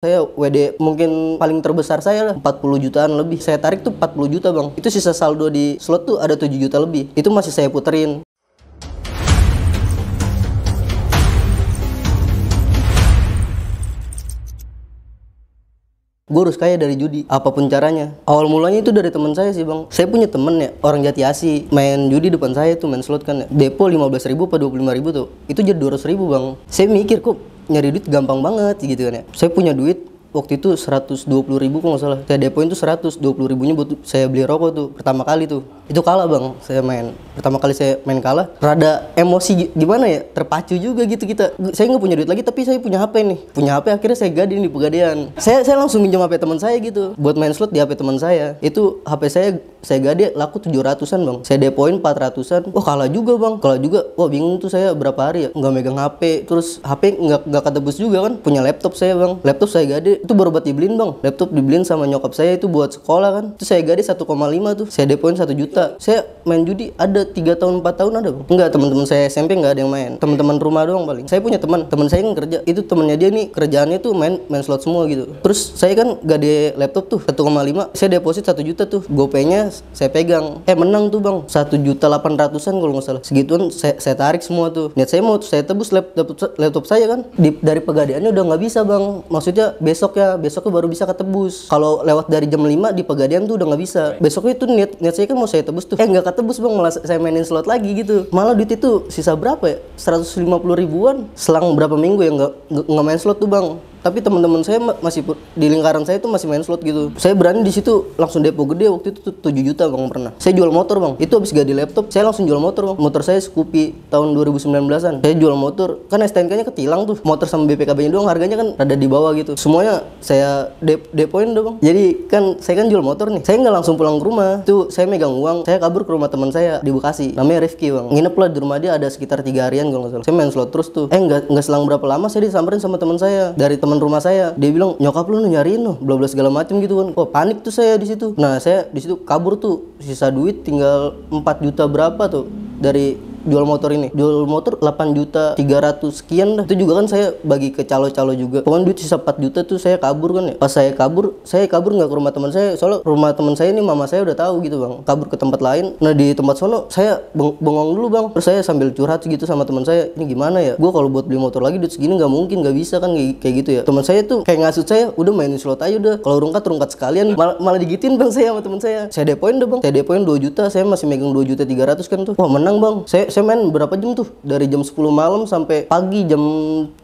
Saya WD mungkin paling terbesar saya lah 40 jutaan lebih. Saya tarik tuh 40 juta bang. Itu sisa saldo di slot tuh ada 7 juta lebih. Itu masih saya puterin. Gue harus kaya dari judi, apapun caranya. Awal mulanya itu dari teman saya sih bang. Saya punya temen ya, orang Jati Asi, main judi depan saya tuh, main slot kan ya. Depo 15.000 apa 25.000 tuh. Itu jadi 200.000 bang. Saya mikir kok nyari duit gampang banget gitu kan ya. Saya punya duit waktu itu 120.000 kalau nggak salah. Saya depoin tuh 120.000-nya buat saya beli rokok tuh pertama kali tuh. Itu kalah bang, saya main. Pertama kali saya main kalah, rada emosi gimana ya, terpacu juga gitu kita. Saya nggak punya duit lagi tapi saya punya HP nih. Punya HP akhirnya saya gadin di Pegadaian. Saya langsung minjem HP teman saya gitu buat main slot di HP teman saya. Itu HP saya gade laku 700-an bang. Saya depoin 400-an. Wah kalah juga bang, kalah juga. Wah bingung tuh saya berapa hari ya nggak megang HP. Terus HP nggak ketebus juga kan. Punya laptop saya bang. Laptop saya gade itu baru buat dibeliin bang. Laptop dibeliin sama nyokap saya itu buat sekolah kan. Itu saya gade 1,5 tuh. Saya depoin 1 juta. Saya main judi ada 3 tahun 4 tahun ada bang. Enggak, teman-teman saya SMP nggak ada yang main. Teman-teman rumah doang paling. Saya punya teman saya kan kerja. Itu temennya dia nih kerjaannya tuh main slot semua gitu. Terus saya kan gade laptop tuh 1,5. Saya deposit 1 juta tuh. GoPay-nya saya pegang. Menang tuh bang. 1.800.000-an kalau nggak salah. Segituan saya tarik semua tuh. Niat saya mau saya tebus laptop saya kan. Dari Pegadaiannya udah nggak bisa bang. Maksudnya besoknya baru bisa ketebus. Kalau lewat dari jam 5 di Pegadaian tuh udah nggak bisa. Besoknya itu niat saya kan mau saya tebus tuh. Nggak ketebus bang, malah saya mainin slot lagi gitu. Malah duit itu sisa berapa ya? 150 ribuan. Selang berapa minggu ya nggak main slot tuh bang. Tapi teman-teman saya masih di lingkaran saya itu masih main slot gitu. Saya berani di situ langsung depo gede waktu itu 7 juta bang pernah. Saya jual motor bang. Itu habis gade laptop, saya langsung jual motor bang. Motor saya Scoopy tahun 2019-an. Saya jual motor, kan STNK-nya ketilang tuh. Motor sama BPKB-nya doang harganya kan rada di bawah gitu. Semuanya saya depoin dong bang. Jadi kan saya kan jual motor nih. Saya nggak langsung pulang ke rumah. Tuh saya megang uang, saya kabur ke rumah teman saya di Bekasi. Namanya Rifki bang. Nginep lah di rumah dia ada sekitar 3 harian kalau nggak salah. Saya main slot terus tuh. Nggak selang berapa lama saya disamperin sama teman saya dari teman rumah saya. Dia bilang nyokap lu nyariin lo bla bla segala macem gitu kan. Wah panik tuh saya di situ. Nah saya di situ kabur tuh, sisa duit tinggal 4 juta berapa tuh dari jual motor ini. Jual motor 8 juta 300 sekian dah. Itu juga kan saya bagi ke calo-calo juga. Pokoknya duit sisa 4 juta tuh saya kabur kan ya. Pas saya kabur nggak ke rumah teman saya. Soalnya rumah teman saya ini mama saya udah tahu gitu bang. Kabur ke tempat lain. Nah di tempat sono saya bengong dulu bang. Terus saya sambil curhat gitu sama teman saya. Ini gimana ya? Gue kalau buat beli motor lagi duit segini nggak mungkin, nggak bisa kan kayak gitu ya. Teman saya tuh kayak ngasut saya, udah mainin slot aja udah. Kalau rungkat sekalian. Malah digituin bang saya sama teman saya. Saya depoin deh bang. Saya depoin 2 juta. Saya masih megang 2 juta 300 kan tuh. Wah menang bang. Saya main berapa jam tuh? Dari jam 10 malam sampai pagi jam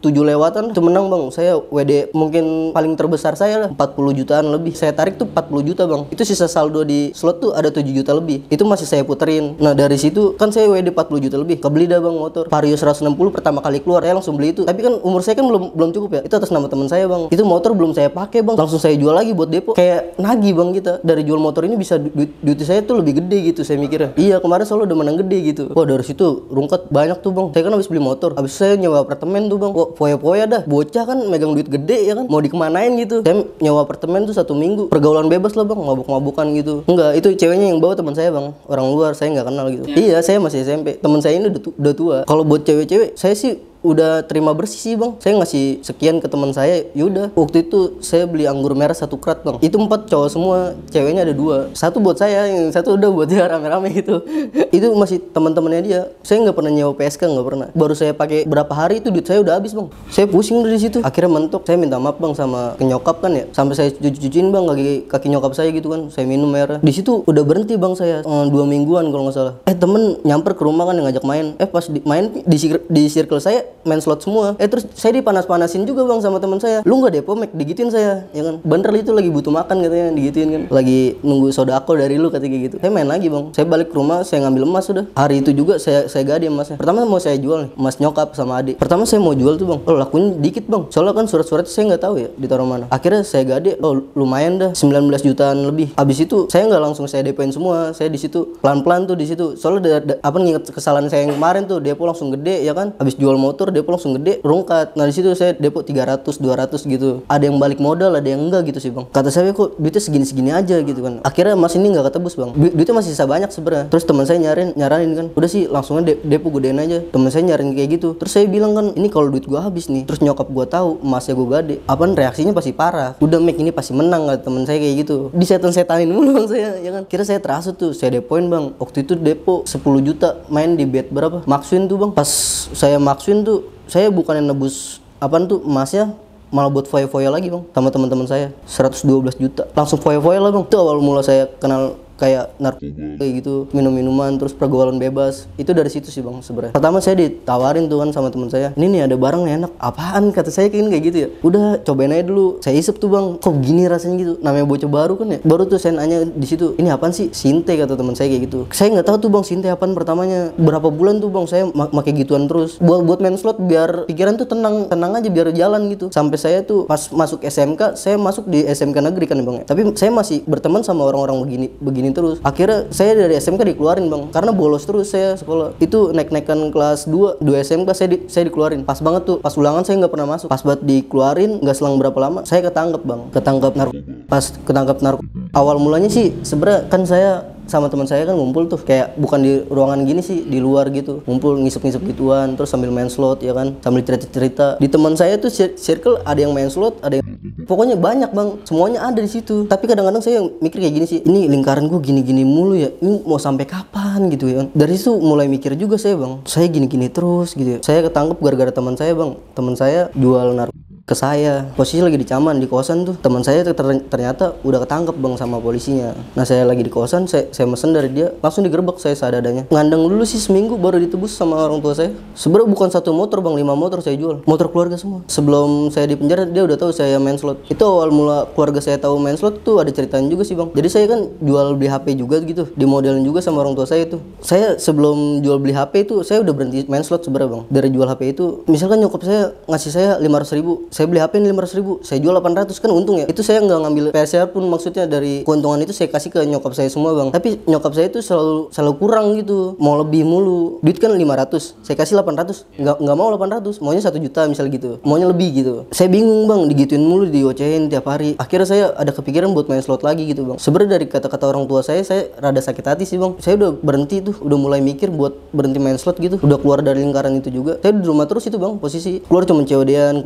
7 lewatan itu menang bang. Saya WD mungkin paling terbesar saya lah 40 jutaan lebih. Saya tarik tuh 40 juta bang. Itu sisa saldo di slot tuh ada 7 juta lebih. Itu masih saya puterin. Nah dari situ kan saya WD 40 juta lebih. Kebeli dah bang motor Vario 160 pertama kali keluar. Ya langsung beli itu. Tapi kan umur saya kan belum cukup ya. Itu atas nama teman saya bang. Itu motor belum saya pakai bang. Langsung saya jual lagi buat depo. Kayak nagih bang kita. Dari jual motor ini bisa duit saya tuh lebih gede gitu saya mikirnya. Iya kemarin soalnya udah menang gede gitu. Wah dari situ rungkat banyak tuh bang. Saya kan habis beli motor, habis saya nyewa apartemen tuh bang. Wah poya-poya dah, bocah kan megang duit gede ya kan, mau dikemanain gitu. Saya nyewa apartemen tuh 1 minggu, pergaulan bebas lah bang, mabuk-mabukan gitu. Enggak, itu ceweknya yang bawa teman saya bang, orang luar saya nggak kenal gitu. Iya saya masih SMP, teman saya ini udah tua. Kalau buat cewek-cewek saya sih udah terima bersih sih bang. Saya ngasih sekian ke teman saya, yaudah. Waktu itu saya beli anggur merah 1 krat bang. Itu 4 cowok semua, ceweknya ada 2. 1 buat saya, yang 1 udah buat dia rame-rame gitu. Itu masih teman-temannya dia. Saya nggak pernah nyewa PSK, nggak pernah. Baru saya pakai berapa hari itu duit saya udah habis bang. Saya pusing dari situ. Akhirnya mentok. Saya minta maaf bang sama nyokap kan ya. Sampai saya cuci-cuciin bang kaki nyokap saya gitu kan. Saya minum merah. Di situ udah berhenti bang saya 2 mingguan kalau nggak salah. Temen nyamper ke rumah kan yang ngajak main. Pas main di circle saya main slot semua. Terus saya dipanas-panasin juga bang sama teman saya. Lu nggak depo Mek, digituin saya, ya kan. Bener itu lagi butuh makan katanya, digituin kan. Lagi nunggu sodako dari lu katanya gitu. Saya main lagi bang. Saya balik ke rumah, saya ngambil emas sudah. Hari itu juga saya gade emasnya. Pertama mau saya jual nih, emas nyokap sama adik. Pertama saya mau jual tuh bang. Lakuin dikit bang. Soalnya kan surat-surat saya nggak tahu ya ditaruh mana. Akhirnya saya gade, lumayan dah 19 jutaan lebih. Habis itu saya nggak langsung saya depoin semua. Saya di situ pelan-pelan tuh di situ. Soalnya nginget kesalahan saya yang kemarin tuh, depo langsung gede ya kan. Habis jual motor depo langsung gede, rungkat. Nah di situ saya depo 300 200 gitu. Ada yang balik modal, ada yang enggak gitu sih bang. Kata saya kok duitnya segini-segini aja gitu kan. Akhirnya mas ini nggak ketebus bang. Duitnya masih sisa banyak sebenarnya. Terus teman saya nyaranin kan, udah sih langsung aja depo gedein aja. Teman saya nyaranin kayak gitu. Terus saya bilang kan, ini kalau duit gua habis nih, terus nyokap gua tahu emasnya gua gade, apaan reaksinya pasti parah. Udah Mac ini pasti menang, kata teman saya kayak gitu. Disetan-setanin mulu bang saya, ya kan. Kira saya terasa tuh, saya depoin bang. Waktu itu depo 10 juta, main di bet berapa? Maxwin tuh bang. Pas saya Maxwin tuh, saya bukannya nebus apaan tuh emasnya, malah buat foya-foya lagi bang sama teman-teman saya 112 juta langsung foya-foya lah bang. Itu awal mula saya kenal kayak narkoba kayak gitu, minum-minuman, terus pergaulan bebas. Itu dari situ sih bang sebenarnya. Pertama saya ditawarin tuh kan sama teman saya, ini nih ada barang nih enak. Apaan, kata saya kayak gitu ya. Udah cobain aja dulu. Saya isep tuh bang, kok gini rasanya gitu. Namanya bocah baru kan ya. Baru tuh saya nanya di situ, ini apaan sih? Sinte, kata teman saya kayak gitu. Saya nggak tahu tuh bang Sinte apaan pertamanya. Berapa bulan tuh bang saya pakai gituan terus. Buat main slot biar pikiran tuh tenang aja, biar jalan gitu. Sampai saya tuh pas masuk SMK, saya masuk di SMK negeri kan ya bang ya. Tapi saya masih berteman sama orang-orang begini terus. Akhirnya saya dari SMK dikeluarin bang, karena bolos terus saya sekolah. Itu naik-naikan kelas 2 SMK saya dikeluarin. Pas banget tuh, pas ulangan saya nggak pernah masuk. Pas banget dikeluarin, nggak selang berapa lama saya ketangkep bang, ketangkep narkoba. Pas ketangkep narkoba, awal mulanya sih sebenarnya kan saya sama teman saya kan ngumpul tuh, kayak bukan di ruangan gini sih, di luar gitu, ngumpul ngisep-ngisep gituan, terus sambil main slot ya kan, sambil cerita-cerita. Di teman saya tuh circle ada yang main slot, ada yang pokoknya banyak bang, semuanya ada di situ. Tapi kadang-kadang saya mikir kayak gini sih, ini lingkaran gue gini-gini mulu ya, ini mau sampai kapan gitu ya. Dari situ mulai mikir juga saya bang, saya gini-gini terus gitu ya. Saya ketangkep gara-gara teman saya bang, teman saya jual narkoba ke saya. Posisi lagi di Caman, di kosan tuh. Teman saya ternyata udah ketangkep bang sama polisinya. Nah saya lagi di kosan, saya mesen dari dia, langsung digerebek saya seadanya. Ngandeng dulu sih seminggu baru ditebus sama orang tua saya. Sebenarnya bukan satu motor bang, 5 motor saya jual, motor keluarga semua. Sebelum saya di penjara dia udah tahu saya main slot. Itu awal mula keluarga saya tahu main slot tuh ada ceritanya juga sih bang. Jadi saya kan jual beli HP juga gitu, dimodelin juga sama orang tua saya tuh. Saya sebelum jual beli HP itu saya udah berhenti main slot sebenarnya bang. Dari jual HP itu, misalkan nyokap saya ngasih saya 500.000, saya beli HP ini 500.000, saya jual 800 kan untung ya. Itu saya nggak ngambil PSR pun, maksudnya dari keuntungan itu saya kasih ke nyokap saya semua bang. Tapi nyokap saya itu selalu kurang gitu, mau lebih mulu. Duit kan 500, saya kasih 800, nggak mau 800, maunya 1 juta misal gitu, maunya lebih gitu. Saya bingung bang, digituin mulu, diocehin tiap hari. Akhirnya saya ada kepikiran buat main slot lagi gitu bang. Sebenarnya dari kata-kata orang tua saya rada sakit hati sih bang. Saya udah berhenti tuh, udah mulai mikir buat berhenti main slot gitu, udah keluar dari lingkaran itu juga. Saya di rumah terus itu bang, posisi keluar cuma COD-an.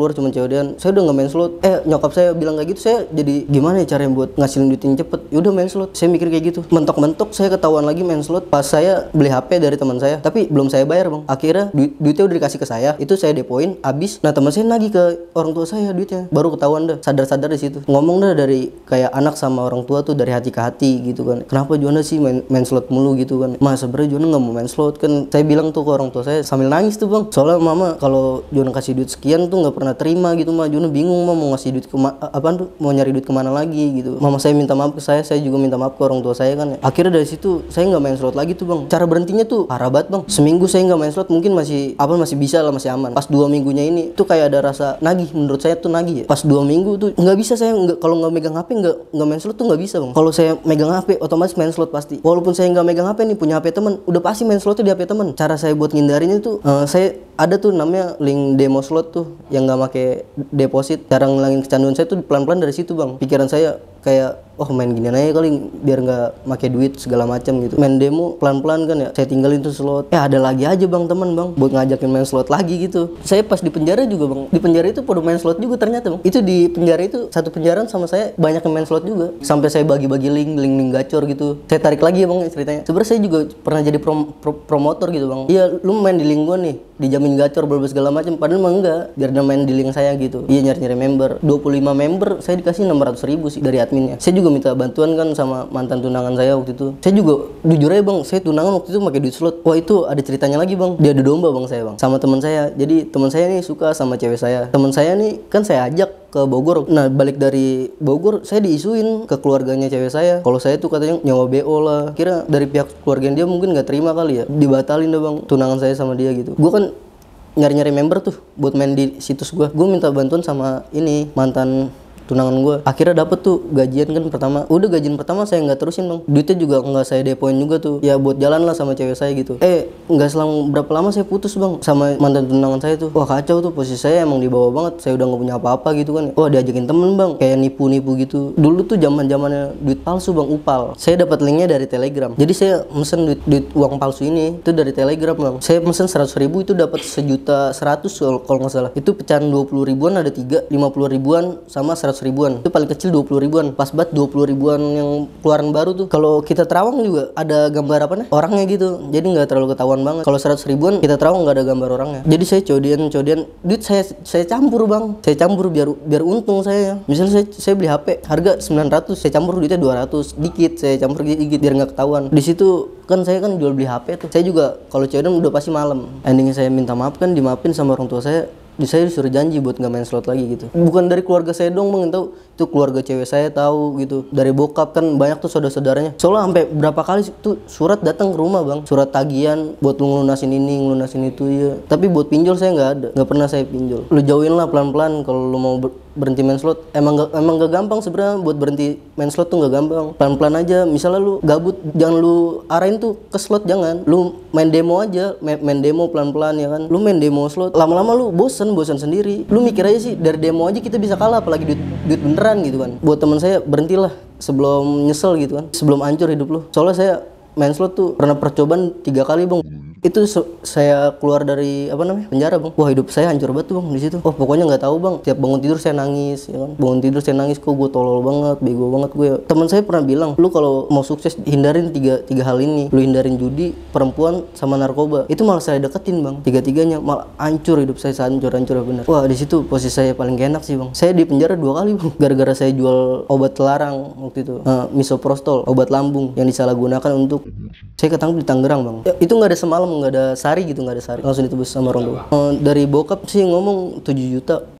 Saya udah nggak main slot. Nyokap saya bilang kayak gitu, saya jadi gimana ya caranya buat ngasilin duitin cepet. Yaudah main slot. Saya mikir kayak gitu. Mentok-mentok saya ketahuan lagi main slot pas saya beli HP dari teman saya, tapi belum saya bayar bang. Akhirnya duitnya udah dikasih ke saya, itu saya depoin habis. Nah teman saya nagih ke orang tua saya duitnya, baru ketahuan dah, sadar di situ. Ngomong dah dari kayak anak sama orang tua tuh, dari hati ke hati gitu kan. Kenapa Juana sih main slot mulu gitu kan? Mas sebenarnya Juana nggak mau main slot kan. Saya bilang tuh ke orang tua saya sambil nangis tuh bang. Soalnya mama kalau Juana kasih duit sekian tuh nggak pernah terima gitu mah. Juana bingung mah mau ngasih duit apaan tuh, mau nyari duit kemana lagi gitu. Mama saya minta maaf ke saya juga minta maaf ke orang tua saya kan. Akhirnya dari situ saya nggak main slot lagi tuh bang. Cara berhentinya tuh parah banget bang. Seminggu saya nggak main slot mungkin masih bisa lah, masih aman. Pas 2 minggunya ini tuh kayak ada rasa nagih, menurut saya tuh nagih ya. Pas 2 minggu tuh nggak bisa saya, kalau nggak megang HP nggak main slot tuh nggak bisa bang. Kalau saya megang HP otomatis main slot pasti. Walaupun saya nggak megang HP nih, punya HP temen, udah pasti main slot tuh di HP temen. Cara saya buat ngindarinnya tuh saya ada tuh namanya link demo slot tuh yang nggak pakai deposit. Cara ngilangin kecanduan saya tuh pelan-pelan dari situ bang. Pikiran saya kayak main gini aja kali biar nggak pakai duit segala macam gitu. Main demo pelan-pelan kan ya, saya tinggalin tuh slot. Ada lagi aja bang teman bang buat ngajakin main slot lagi gitu. Saya pas di penjara juga bang, di penjara itu pada main slot juga ternyata bang. Itu di penjara itu satu penjara sama saya banyak yang main slot juga. Sampai saya bagi-bagi link gacor gitu. Saya tarik lagi ya bang ceritanya. Sebenarnya saya juga pernah jadi promotor gitu bang. Iya lu main di link gua nih, dijamin gacor segala macam. Padahal mah enggak, biar dia main di link saya gitu. Iya nyari member, 25 member saya dikasih 600.000 sih dari adminnya. Saya juga minta bantuan kan sama mantan tunangan saya waktu itu. Saya juga jujur aja bang, saya tunangan waktu itu pakai duit slot. Wah itu ada ceritanya lagi bang. Dia adu domba bang saya bang sama teman saya. Jadi teman saya nih suka sama cewek saya. Teman saya nih kan saya ajak ke Bogor. Nah balik dari Bogor saya diisuin ke keluarganya cewek saya kalau saya tuh katanya nyawa BO lah. Kira dari pihak keluarga dia mungkin nggak terima kali ya, dibatalin dah bang tunangan saya sama dia gitu. Gue kan nyari member tuh buat main di situs gue minta bantuan sama ini mantan tunangan gue. Akhirnya dapet tuh gajian kan pertama. Udah gajian pertama saya nggak terusin bang. Duitnya juga nggak saya depoin juga tuh. Ya buat jalan lah sama cewek saya gitu. Nggak selang berapa lama saya putus bang sama mantan tunangan saya tuh. Wah kacau tuh, posisi saya emang di bawah banget. Saya udah nggak punya apa-apa gitu kan. Wah diajakin temen bang, kayak nipu-nipu gitu. Dulu tuh zamannya duit palsu bang, upal. Saya dapat linknya dari Telegram. Jadi saya mesen duit uang palsu ini itu dari Telegram bang. Saya mesen 100.000 itu dapat 1.100.000 kalau nggak salah. Itu pecahan 20 ribuan ada 3, 50 ribuan sama 100 ribuan. Itu paling kecil 20 ribuan. Pas banget 20 ribuan yang keluaran baru tuh. Kalau kita terawang juga ada gambar apa nih? Orangnya gitu. Jadi nggak terlalu ketahuan banget. Kalau 100 ribuan kita terawang nggak ada gambar orangnya. Jadi saya codian duit saya campur bang. Saya campur biar untung saya. Misalnya saya beli HP harga 900, saya campur duitnya 200 dikit, saya campur dikit biar nggak ketahuan. Di situ kan saya kan jual beli HP tuh. Saya juga kalau cewek udah pasti malam. Endingnya saya minta maaf kan, dimaafin sama orang tua saya. Saya disuruh janji buat nggak main slot lagi gitu. Bukan dari keluarga saya dong bang, tahu itu keluarga cewek saya tahu gitu. Dari bokap kan banyak tuh saudara-saudaranya. Soalnya sampai berapa kali tuh surat datang ke rumah bang, surat tagihan buat ngelunasin ini ngelunasin itu ya. Tapi buat pinjol saya nggak ada, nggak pernah saya pinjol. Lu jauhin lah pelan-pelan kalau lu mau berhenti main slot. Emang gak gampang sebenarnya buat berhenti main slot tuh, nggak gampang. Pelan-pelan aja. Misalnya lu gabut, jangan lu arahin tuh ke slot, jangan. Lu main demo aja, main demo pelan-pelan ya kan. Lu main demo slot, lama-lama lu bosen sendiri. Lu mikir aja sih, dari demo aja kita bisa kalah, apalagi duit beneran gitu kan. Buat teman saya, berhentilah sebelum nyesel gitu kan, sebelum hancur hidup lu. Soalnya saya main slot tuh pernah percobaan 3 kali bang. Itu saya keluar dari penjara bang. Wah hidup saya hancur banget tuh bang di situ. Oh pokoknya nggak tahu bang. Tiap bangun tidur saya nangis, ya kan. Bangun tidur saya nangis, kok gue tolol banget, bego banget gue. Teman saya pernah bilang, lu kalau mau sukses hindarin tiga hal ini. Lu hindarin judi, perempuan, sama narkoba. Itu malah saya deketin bang. Tiga-tiganya malah hancur hidup saya, hancur bener. Wah di situ posisi saya paling gak enak sih bang. Saya di penjara 2 kali bang. Gara-gara saya jual obat terlarang waktu itu, misoprostol, obat lambung yang disalahgunakan untuk. Saya ketangkep di Tangerang bang. Ya, itu nggak ada semalam, nggak ada sari gitu, nggak ada sari, langsung ditebus sama orang tua. Dari bokap sih ngomong 7 juta.